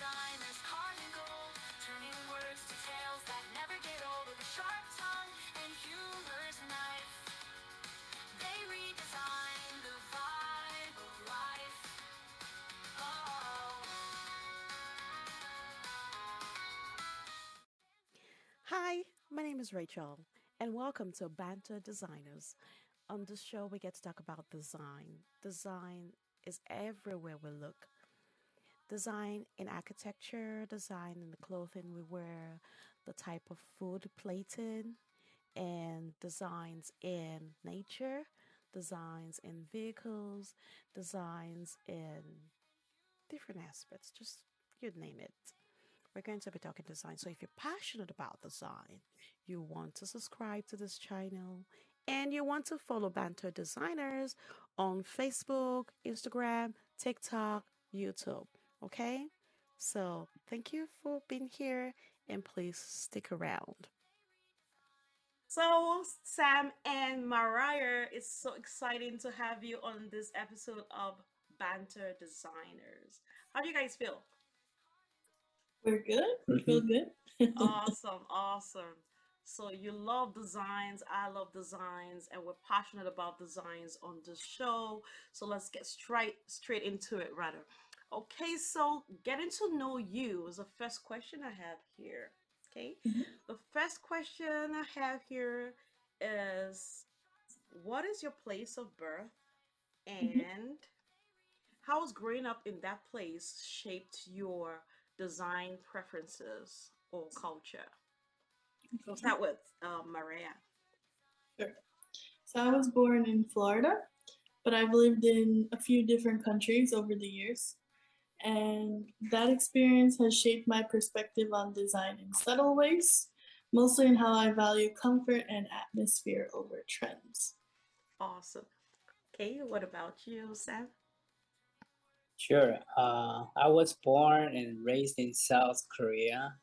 designers, heart and gold, turning words to tales that never get old. With a sharp tongue and humor's knife, they redesign the vibe of life. Oh. Hi, my name is Rachel, and welcome to Banter Designers. On this show, we get to talk about design. Design is everywhere we look. Design in architecture, design in the clothing we wear, the type of food plated, and designs in nature, designs in vehicles, designs in different aspects, just you name it. We're going to be talking design. So if you're passionate about design, you want to subscribe to this channel, and you want to follow Banter Designers on Facebook, Instagram, TikTok, YouTube. Okay? So thank you for being here, and please stick around. So, Sam and Mariah, it's so exciting to have you on this episode of Banter Designers. How do you guys feel? We're good. We feel Mhm. good. Awesome, awesome. So you love designs, I love designs, and we're passionate about designs on this show. So let's get straight into it rather. Okay, so getting to know you is the first question I have here. Okay. Mhm. The first question I have here is what is your place of birth Mhm. and how has growing up in that place shaped your design preferences or culture? We'll Okay. start with Maria. Sure. So I was born in Florida, but I've lived in a few different countries over the years. And that experience has shaped my perspective on design in subtle ways, mostly in how I value comfort and atmosphere over trends. Awesome. Okay, what about you, Sam? Sure. I was born and raised in South Korea.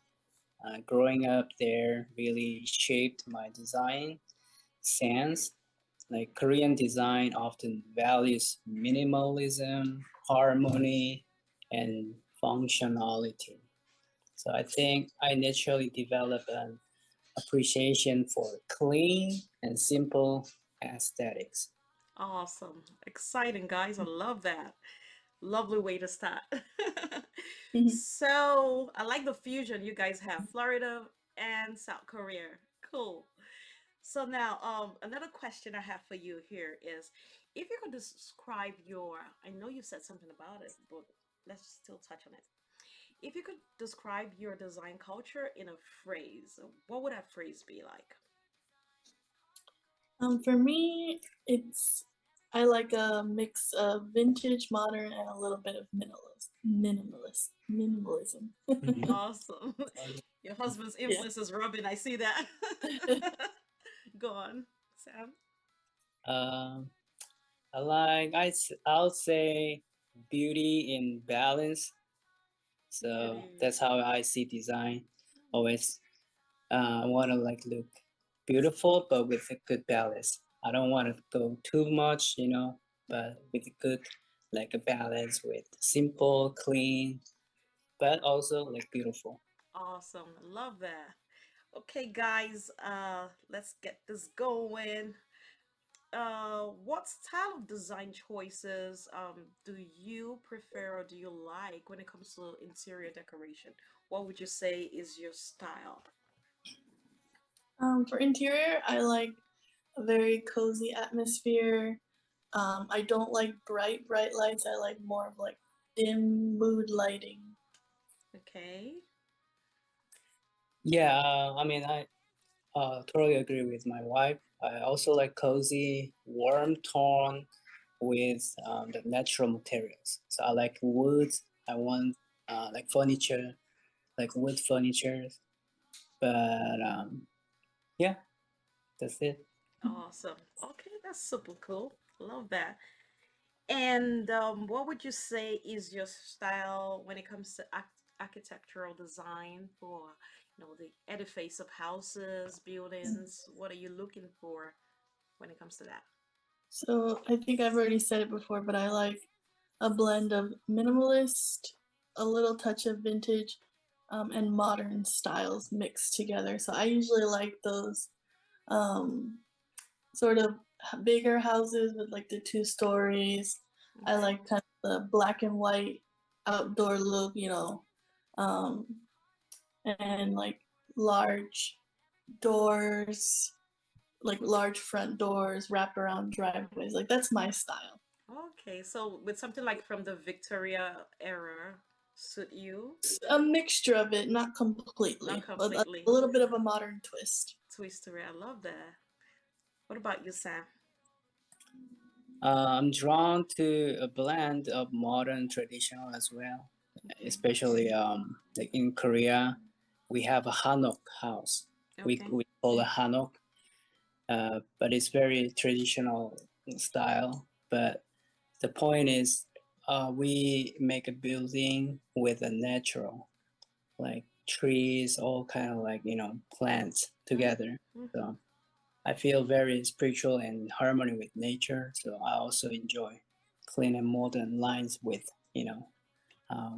Growing up there really shaped my design sense. Like Korean design often values minimalism, harmony, and functionality. So I think I naturally developed an appreciation for clean and simple aesthetics. Awesome. Exciting, guys. I love that. Lovely way to start. Mhm. So, I like the fusion you guys have Florida and South Korea. Cool. So now, another question I have for you here is, if you could describe your, I know you said something about it, but let's still touch on it. If you could describe your design culture in a phrase, what would that phrase be like? For me, it's I like a mix of vintage, modern, and a little bit of minimalism. Mhm. Awesome. Your husband's Yeah. influence is rubbing. I see that. Go on, Sam. Um, I'll say beauty in balance. So Beauty. that's how I see design. Always want to like look beautiful, but with a good balance. I don't want to go too much, but with a good like a balance with simple, clean, but also like beautiful. Awesome. Love that. Okay, guys, let's get this going. What style of design choices do you prefer or do you like when it comes to interior decoration? What would you say is your style? For interior, I like a very cozy atmosphere. I don't like bright lights. I like more of like dim mood lighting. Okay. Yeah, I totally agree with my wife. I also like cozy, warm tone with the natural materials. So I like wood. I want like furniture, like wood furniture. But yeah, that's it. Awesome. Okay, that's super cool. Love that. And what would you say is your style when it comes to architectural design for, the edifice of houses, buildings? What are you looking for when it comes to that? So I think I've already said it before, but I like a blend of minimalist, a little touch of vintage and modern styles mixed together. So I usually like those um, sort of bigger houses with like the 2 stories. I Okay. like kind of the black and white outdoor look, um, and like large doors, like large front doors, wraparound driveways. Like that's my style. Okay. So with something like from the Victoria era suit you? A mixture of it, not Not completely, but a completely. little bit of a modern twist. Twistery. I love that. What about you, Sam? I'm drawn to a blend of modern traditional as well, Okay. especially like in Korea, we have a hanok house. Okay. We call it hanok, but it's very traditional style. But the point is, we make a building with a natural, like trees, all kind of like plants together. Mm-hmm. So I feel very spiritual and harmony with nature. So I also enjoy clean and modern lines with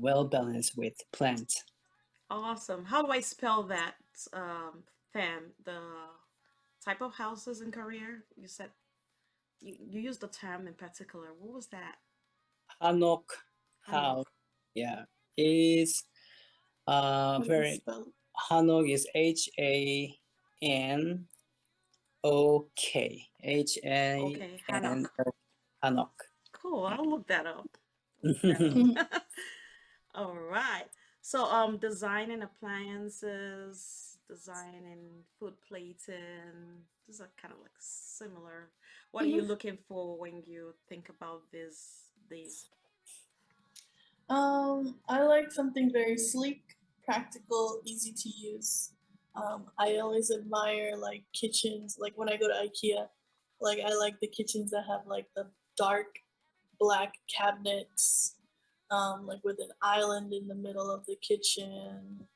well balanced with plants. Awesome. How do I spell that, fam? The type of houses in Korea? You said you used the term in particular. What was that? Hanok Hanok. house, yeah, is How do you very spell it? Hanok is HANOK, Okay, HAN Hanok. Hanok. Cool. I'll look that up. Look that Mhm. up. All right. So, designing appliances, designing food plating, these are kind of like similar. What are you Mhm. looking for when you think about these? I like something very sleek, practical, easy to use. I always admire like kitchens, like when I go to IKEA, like I like the kitchens that have like the dark black cabinets, like with an island in the middle of the kitchen,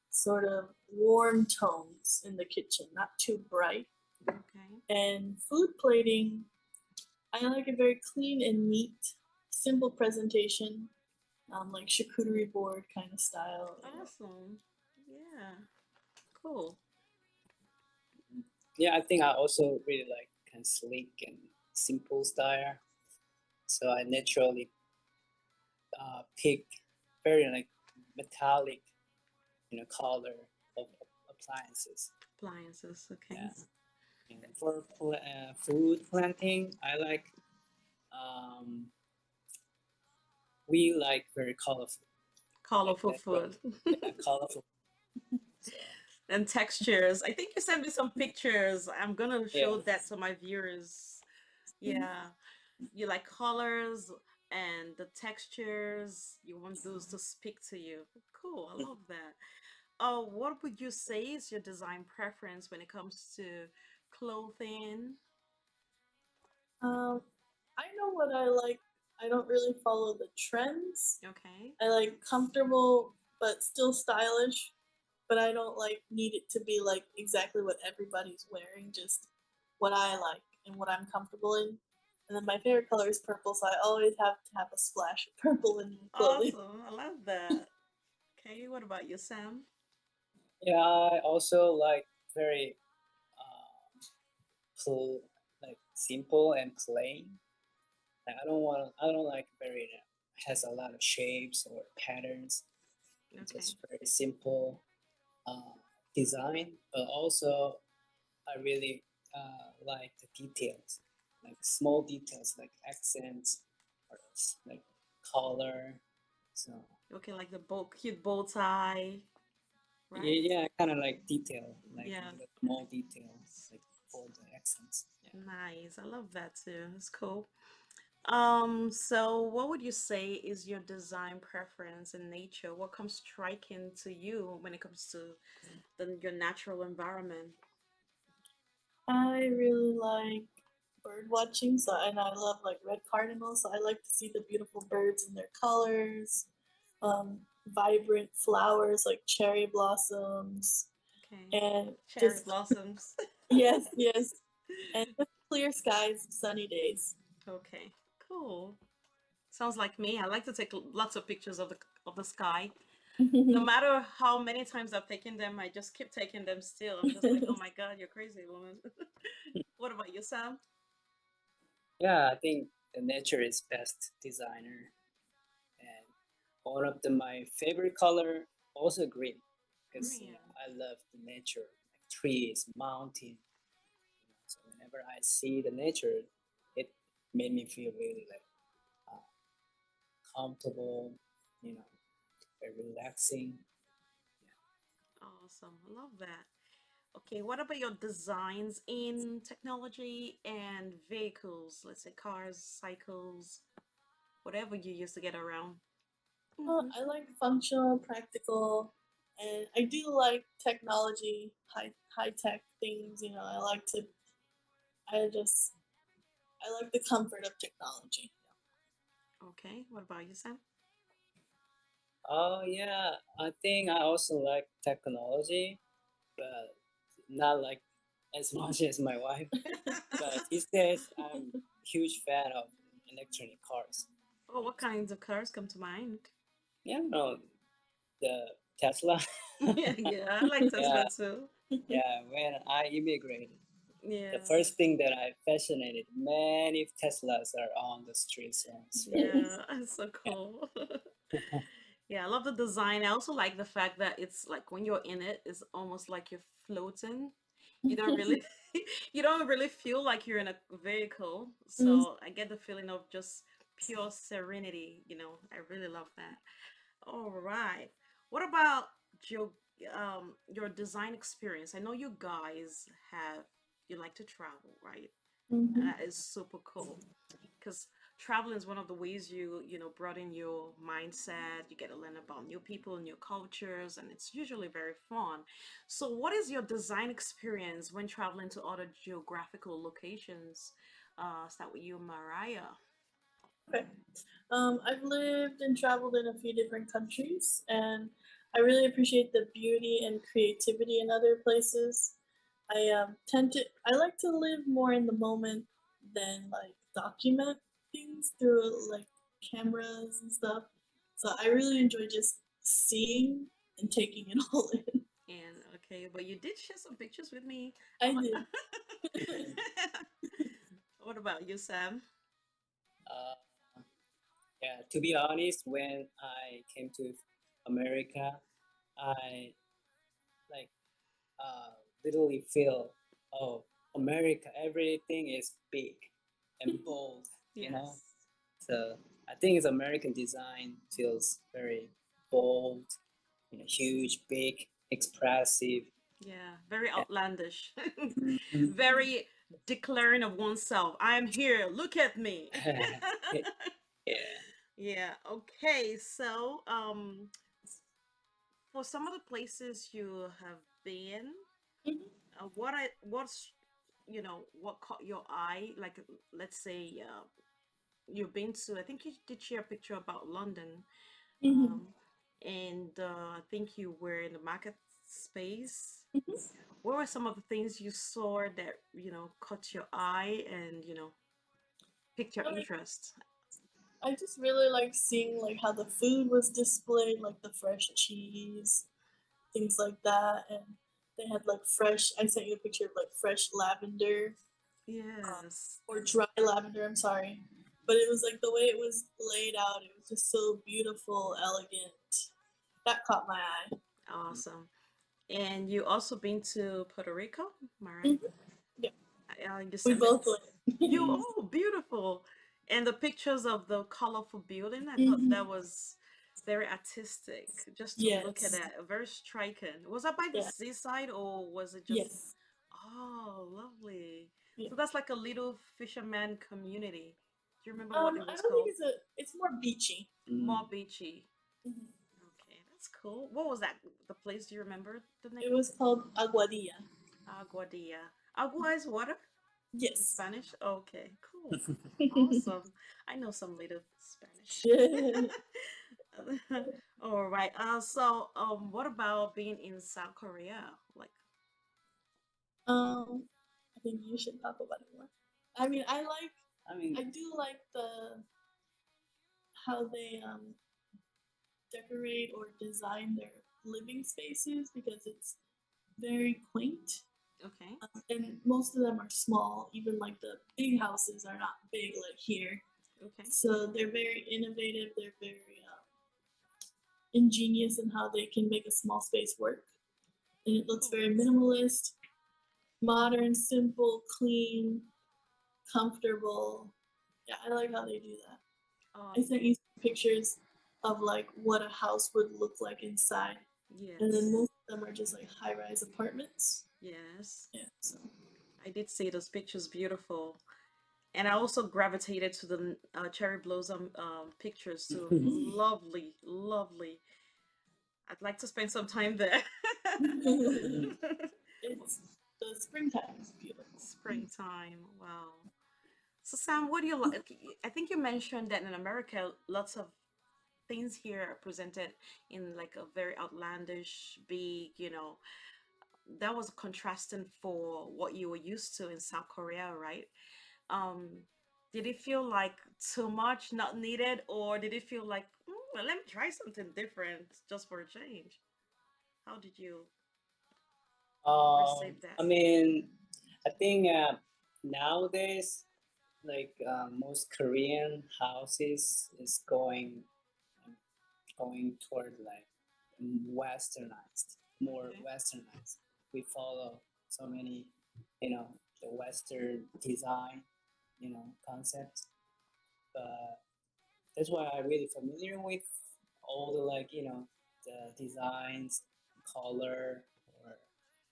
sort of warm tones in the kitchen, not too bright. Okay. And food plating, I like it very clean and neat, simple presentation, like charcuterie board kind of style. Awesome. Yeah. Cool. Yeah, I think I also really like kind of sleek and simple style. So I naturally pick very like metallic, color of appliances. Appliances. Okay. Yeah. And for food planting, I like um, we like very colorful, like Colorful that. food. Yeah, colorful. So And textures. I think you sent me some pictures. I'm gonna yeah, show that to my viewers. Yeah. You like colors and the textures. You want those to speak to you. Cool. I love that. Oh, what would you say is your design preference when it comes to clothing? Um, I know what I like. I don't really follow the trends. Okay. I like comfortable but still stylish, but I don't like need it to be like exactly what everybody's wearing, just what I like and what I'm comfortable in. And then my favorite color is purple, so I always have to have a splash of purple in my clothing. Awesome. I love that. Okay. What about you, Sam? yeah. I also like very like simple and plain. Like, I don't like very has a lot of shapes or patterns. Okay. Just very simple uh, design, but also I really like the details, like small details, like accents or like color. So Okay, like the cute bow tie, right? yeah, kind of like detail, like Yeah. the small detail, like for the accents. Yeah. Nice. I love that too. It's cool. So what would you say is your design preference in nature? What comes striking to you when it comes to your natural environment? I really like bird watching, so and I love like red cardinals, so I like to see the beautiful birds in their colors, vibrant flowers like cherry blossoms, Okay. and Cherry just blossoms. yes, and just clear skies, sunny days. Okay. Cool. Sounds like me. I like to take lots of pictures of the sky. No matter how many times I've taken them, I just keep taking them still. I'm just like, oh my god, you're crazy, woman. What about you, Sam? Yeah, I think the nature is best designer, and one of my favorite color also green, because Green. I love the nature, like trees, mountain. So whenever I see the nature, it made me feel really like uh, comfortable, you know, very relaxing. Awesome. I love that. Okay, what about your designs in technology and vehicles? Let's say cars, cycles, whatever you use to get around. Well, Hmm. I like functional, practical, and I do like technology, high tech things. You know, I just, I like the comfort of technology. Okay, what about you, Sam? Oh yeah, I think I also like technology, but not like as much as my wife. But these days, I'm huge fan of electronic cars. Oh, what kinds of cars come to mind? Yeah, no, the Tesla. Yeah, yeah, I like Yeah, Tesla too. yeah. When I immigrated, the Yeah, first thing that I fascinated, many Teslas are on the streets, and it's very yeah, it's so cool. Yeah, I love the design. I also like the fact that it's like when you're in it, it's almost like you're floating. You don't really, you don't really feel like you're in a vehicle. So I get the feeling of just pure serenity. I really love that. All right. What about your your design experience? I know you guys you like to travel, right? And Mhm. that is super cool because traveling is one of the ways you broaden your mindset. You get to learn about new people, new cultures, and it's usually very fun. So what is your design experience when traveling to other geographical locations? Start with you, Mariah. Okay. I've lived and traveled in a few different countries, and I really appreciate the beauty and creativity in other places. I like to live more in the moment than like document things through like cameras and stuff. So I really enjoy just seeing and taking it all in. And okay, but you did share some pictures with me. I did. What about you, Sam? uh, yeah. To be honest, when I came to America, I like literally feel, oh, America, everything is big and bold, you know. Yes. So I think it's American design feels very bold, huge, big, expressive. Yeah, very Yeah. outlandish. Mhm. Very declaring of oneself. I'm here. Look at me. Yeah. Yeah, okay. So, for some of the places you have been, Mhm, what caught your eye? Like, let's say, you've been to, I think you did share a picture about London. mhm, Um, and I think you were in the market space. mhm. What were some of the things you saw that, caught your eye and, piqued your I interest? I just really like seeing like how the food was displayed, like the fresh cheese, things like that, and they had like fresh. I sent you a picture of like fresh lavender, Yes. or dry lavender. I'm sorry, but it was like the way it was laid out. It was just so beautiful, elegant. That caught my eye. Awesome. And you also been to Puerto Rico, am I right? Mhm. Yeah, You we sent me both went. you Mm. oh beautiful, and the pictures of the colorful building. I thought that Hmm. was very artistic. Just to look at Yes. that, very striking. Was that by the Yeah. seaside or was it just? Yes. Oh, lovely. Yeah. So that's like a little fisherman community. Do you remember what it I was don't think called? it's more beachy. Mm. More beachy. Mhm. Okay, that's cool. What was that? The place? Do you remember the It name? was called Aguadilla. Aguadilla. Agua is water in Yes. Spanish. Okay, cool. Awesome. I know some little Spanish. All right. What about being in South Korea? Like, I think you should talk about it more. I mean, I mean, I do like the how they decorate or design their living spaces because it's very quaint. Okay. And most of them are small, even like the big houses are not big like here. Okay. So they're very innovative, they're very ingenious in how they can make a small space work. And it looks Cool. very minimalist, modern, simple, clean, comfortable. Yeah, I like how they do that. I Um. sent you some pictures of like what a house would look like inside. And then Yes. most of them are just like high rise apartments. Yes. Yeah, so I did see those pictures. Beautiful. And I also gravitated to the cherry blossom pictures too. Lovely, lovely. I'd like to spend some time there. it's the springtime is beautiful. Springtime. Wow. So Sam, what do you like? I think you mentioned that in America, lots of things here are presented in like a very outlandish, big, that was contrasting for what you were used to in South Korea, right? Um, did it feel like too much, not needed, or did it feel like, well, let me try something different just for a change? How did you receive that? I mean, I think nowadays, like most Korean houses is going toward like westernized, more Okay. westernized. We follow so many, the Western design, concepts. But that's why I'm really familiar with all the like, the designs, color, or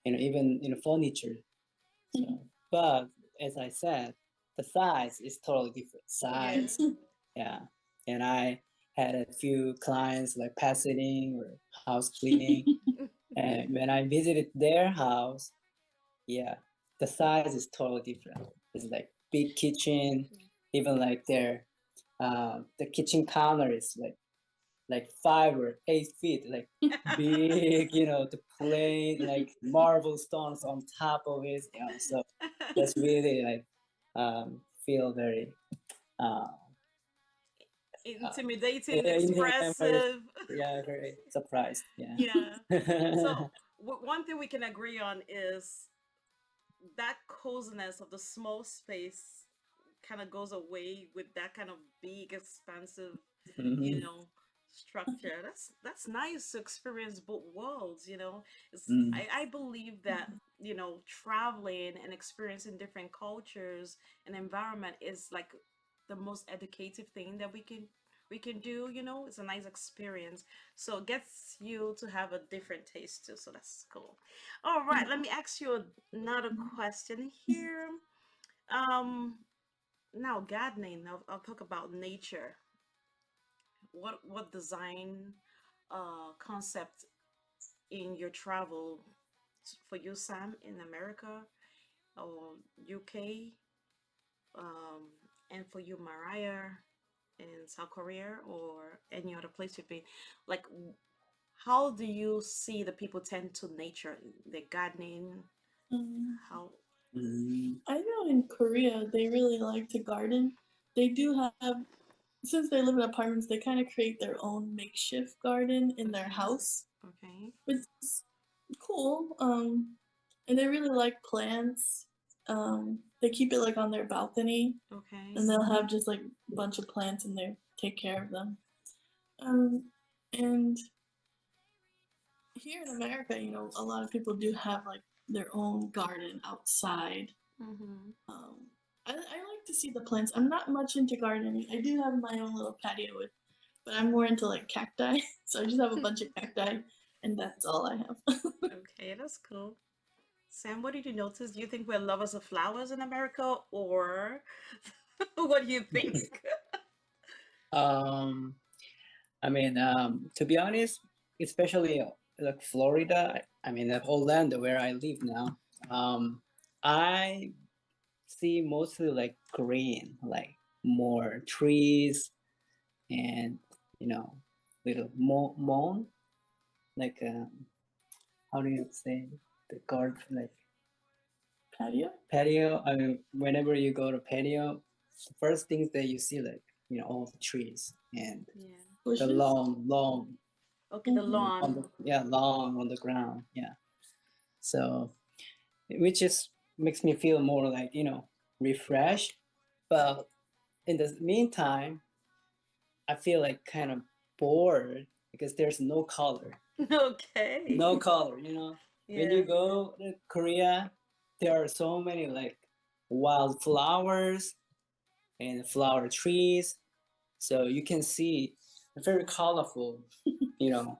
even furniture. So, but as I said, the size is totally different. Yeah. Size, yeah. And I had a few clients like pet sitting or house cleaning, and when I visited their house, yeah, the size is totally different. It's like big kitchen, even like the kitchen counter is like 5 or 8 feet, like big, the plate, like marble stones on top of it, so that's really like feel very uh, uh Intimidating, yeah, I'm very, expressive. yeah, very surprised, yeah. Yeah. So one thing we can agree on is that coziness of the small space kind of goes away with that kind of big, expansive, you Mhm. know, structure. That's nice to experience both worlds. Mm. I believe that traveling and experiencing different cultures and environment is like the most educative thing that we can do. It's a nice experience, so it gets you to have a different taste too, so that's cool. All right, let me ask you another question here. um Now, gardening, I'll talk about nature. What design concept in your travel for you, Sam, in America or UK, um, and for you, Mariah, in South Korea or any other place you've been? Like, how do you see the people tend to nature, the gardening? Um, How? Mm. I know in Korea they really like to garden. They do have, since they live in apartments, they kind of create their own makeshift garden in their Okay, house, okay, which is cool. And they really like plants. They keep it like on their balcony, okay. and they'll have just like a bunch of plants and they take care of them. Um, and here in America, a lot of people do have like their own garden outside. Mm-hmm. Um, I like to see the plants. I'm not much into gardening. I do have my own little patio with, but I'm more into like cacti. So I just have a bunch of cacti, and that's all I have. Okay, that's cool. Sam, what did you notice? Do you think we're lovers of flowers in America, or what do you think? um I mean, to be honest, especially like Florida, I mean, Orlando, where I live now, I see mostly like green, like more trees and, you know, little moon, like, how do you say, the garden, like Patio? patio. I mean, whenever you go to patio, the first things that you see, like all the trees and Yeah. the Bushes. long Okay, the Mm-hmm. on lawn. the long on the ground. Yeah. So which just makes me feel more like refreshed. But in the meantime, I feel like kind of bored because there's no color. Okay. No color, when Yeah. you go to Korea, there are so many like wild flowers and flower trees, so you can see very colorful, you know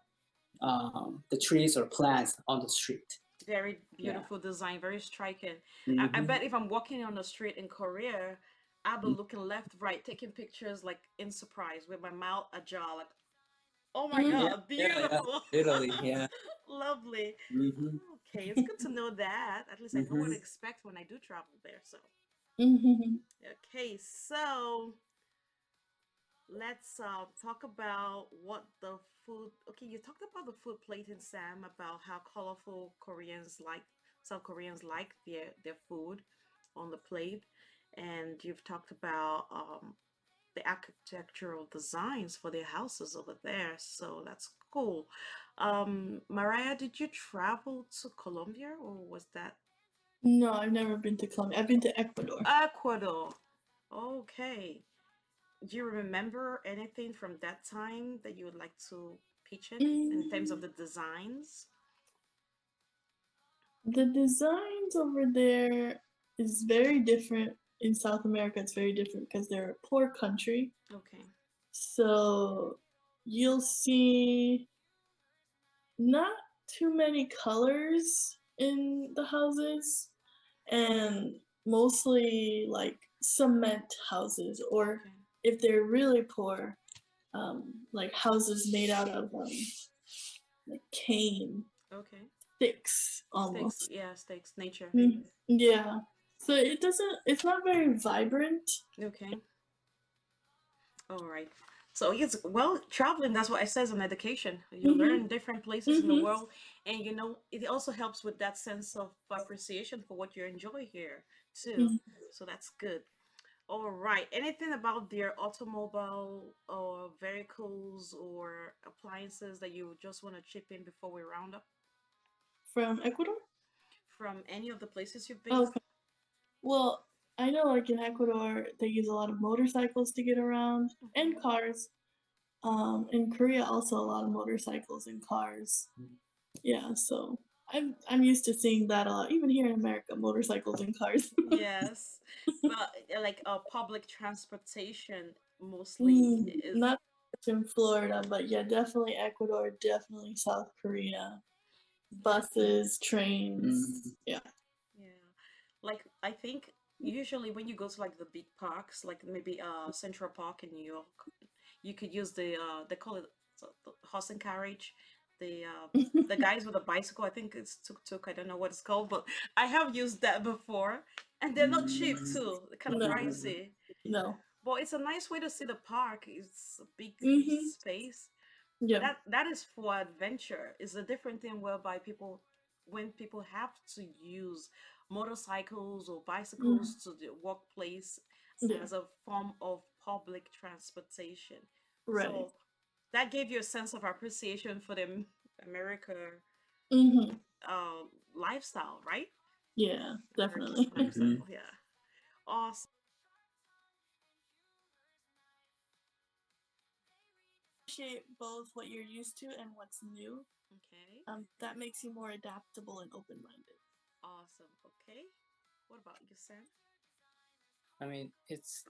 the trees or plants on the street. Very Yeah. beautiful design, very striking. I Hmm. bet if I'm walking on the street in Korea, I'll be looking left, right, taking pictures like in surprise with my mouth ajar, like, oh my Mm-hmm. Yeah, God, yeah, beautiful. literally, yeah. Lovely. Hmm. Okay, it's good to know that. At least I know what to Hmm. expect when I do travel there. So, Mm-hmm. okay, so let's talk about what the food. Okay, you talked about the food plate in Sam, about how colorful South Koreans like their food on the plate, and you've talked about the architectural designs for their houses over there. So that's cool. Mariah, did you travel to Colombia or was that No, I've never been to Colombia. I've been to Ecuador. Ecuador? Okay. Do you remember anything from that time that you would like to pitch in terms Mm, of the designs? the designs over there is very different. In South America, it's very different because they're a poor country. Okay. So you'll see not too many colors in the houses and mostly like cement houses, or Okay. if they're really poor, like houses made out of like cane Okay. sticks Stakes, almost. yeah, stakes, nature. Yeah. So it's not very vibrant. Okay. All right. So yes, well, traveling, that's what it says on education. You Mhm. learn different places in the Mhm. world, and it also helps with that sense of appreciation for what you enjoy here too. Mhm. So that's good. All right. Anything about their automobile or vehicles or appliances that you just want to chip in before we round up From Ecuador? from any of the places you've been? Okay. Well, I know like in Ecuador they use a lot of motorcycles to get around and Hmm. cars. In Korea also a lot of motorcycles and cars. Yeah, so I'm used to seeing that a lot. Even here in America, motorcycles and cars. Yes, but like public transportation mostly is. Not much in Florida, but yeah, definitely Ecuador, definitely South Korea. Buses, trains. Hmm. Yeah. Yeah. Like I think usually when you go to like the big parks, like maybe Central Park in New York, you could use they call it the horse and carriage. The guys with a bicycle, I think it's tuk tuk, I don't know what it's called, but I have used that before. And they're not cheap too. They're kind of No, pricey. no. But it's a nice way to see the park. It's a big Mm-hmm. space. Yeah. That is for adventure. It's a different thing whereby people when people have to use motorcycles or Mm, bicycles to the workplace yeah. as a form of public transportation. Right. So that gave you a sense of appreciation for the America Mm-hmm. lifestyle, right? Yeah, American definitely. Hmm. lifestyle, yeah. Awesome. Appreciate both what you're used to and what's new. Okay. That makes you more adaptable and open minded. Awesome. Okay. What about you, Sam? I mean, it's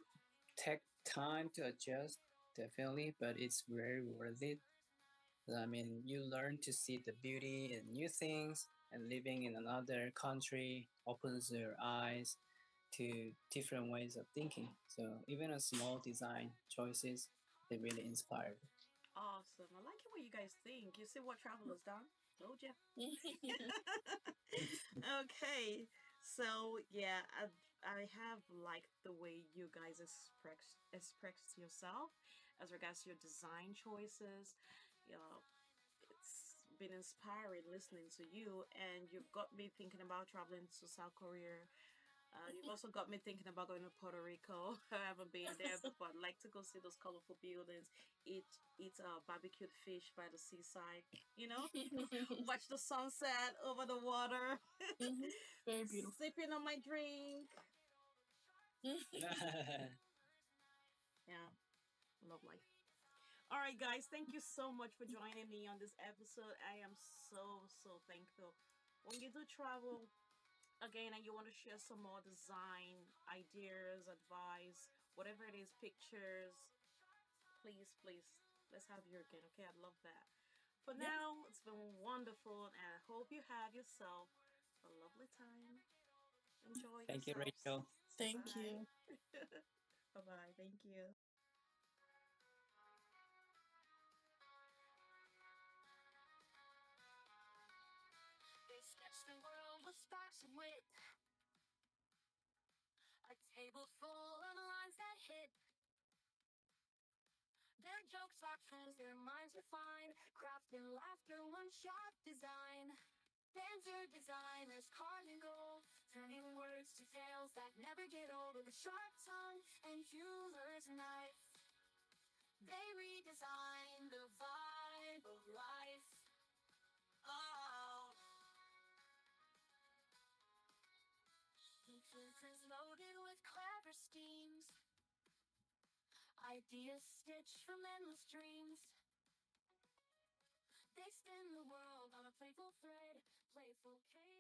take time to adjust, definitely, but it's very worth it. I mean, you learn to see the beauty in new things, and living in another country opens your eyes to different ways of thinking. So even a small design choices, they really inspired. Awesome. I like it what you guys think. You see what travel has done? Told you. Okay. So yeah, I have liked the way you guys express yourself as regards to your design choices. You know, it's been inspiring listening to you, and you've got me thinking about traveling to South Korea You've also got me thinking about going to Puerto Rico. I haven't been there, but I'd like to go see those colorful buildings, eat eat barbecued fish by the seaside. You know, watch the sunset over the water, Hmm. Very beautiful. sipping on my drink. Yeah, love life. All right, guys, thank you so much for joining me on this episode. I am so thankful. When you do travel again and you want to share some more design ideas, advice, whatever it is, pictures, please, let's have you again. Okay, I'd love that. For Yeah. now, it's been wonderful, and I hope you have yourself a lovely time. Enjoy Thank you, yourselves. Rachel. Thank Bye. you. Bye bye. Thank you. They sketch the world with sparks and wit. A table full of lines that hit. Their jokes are trends, their minds refined. Craft and laughter, one sharp design. Dancer designers carving gold, turning words to tales that never get old. With a sharp tongue and humor's knife, they redesign the vibe of life. Oh, each is loaded with clever schemes, ideas stitched from endless dreams. They spin the world on a playful thread, playful chaos.